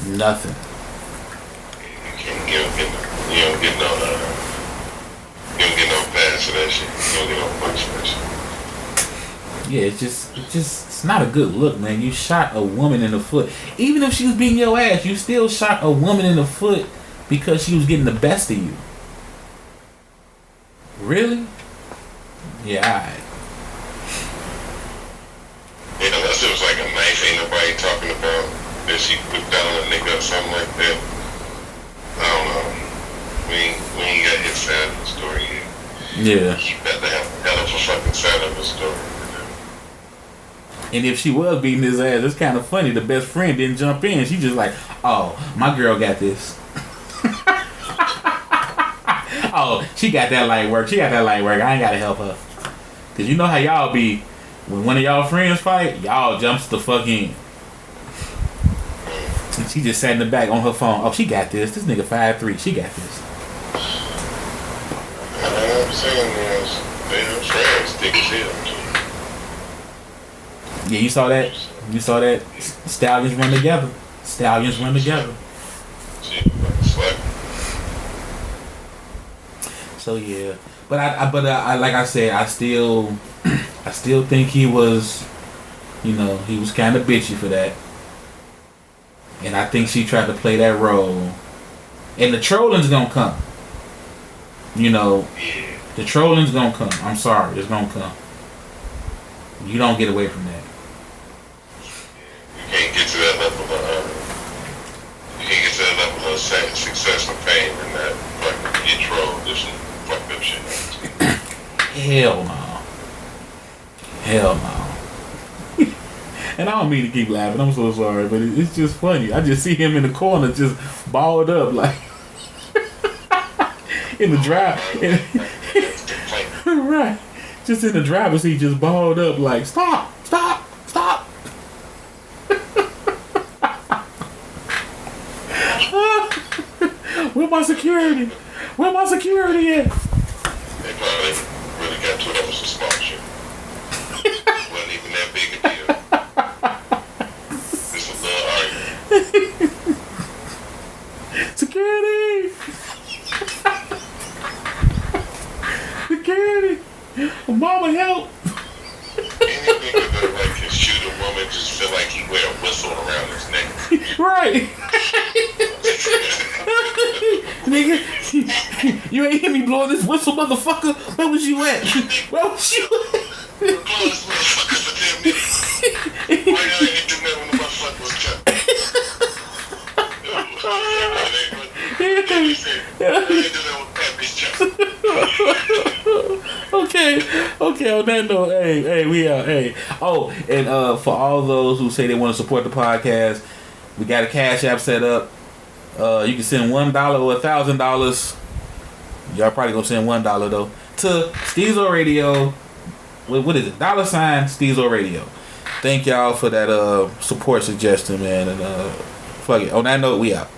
Nothing. You don't get no, you don't get no, you don't get no pass for that shit. You don't get no punch for that shit. Yeah, it's not a good look, man. You shot a woman in the foot. Even if she was beating your ass, you still shot a woman in the foot because she was getting the best of you. Really? Yeah, alright. Yeah, unless it was like a knife, ain't nobody talking about that she put down a nigga or something like that. I don't know. We ain't got his side of the story yet. Yeah. He better have a hell of a fucking side of the story. And if she was beating his ass, it's kind of funny. The best friend didn't jump in. She just like, oh, my girl got this. Oh, she got that light work. I ain't got to help her. Because you know how y'all be. When one of y'all friends fight, y'all jumps the fuck in. And she just sat in the back on her phone. Oh, she got this. This nigga 5'3". She got this. I'm saying they her friends thick as hell. Yeah, you saw that? Stallions run together. So yeah, but I like I said, I still think he was, he was kind of bitchy for that, and I think she tried to play that role, and the trolling's gonna come. The trolling's gonna come. I'm sorry, it's gonna come. You don't get away from that. You can't get to that level of success and fame and that fucking get trolled. This fucked up shit. Hell no. And I don't mean to keep laughing. I'm so sorry, but it's just funny. I just see him in the corner, just balled up like in the drive. Right. Just in the driver's seat, just balled up like, stop. Where my security at? They probably really got to it. That was a small shit. Wasn't even that big a deal. Just a little argument. Security! Mama, help! Any nigga that like can shoot a woman just feel like he wear a whistle around his neck. Right. Nigga, you ain't hear me blowing this whistle, motherfucker. Where was you at? Blow this motherfucker for damn minutes. Why y'all ain't doing that when the motherfucker was cut? Okay, on that note, hey, we out, hey. Oh, and for all those who say they want to support the podcast, we got a Cash App set up. You can send $1 or $1,000. Y'all probably gonna send $1 though to Stezo Radio. What is it? $ Stezo Radio. Thank y'all for that support suggestion, man. And fuck it. On that note, we out.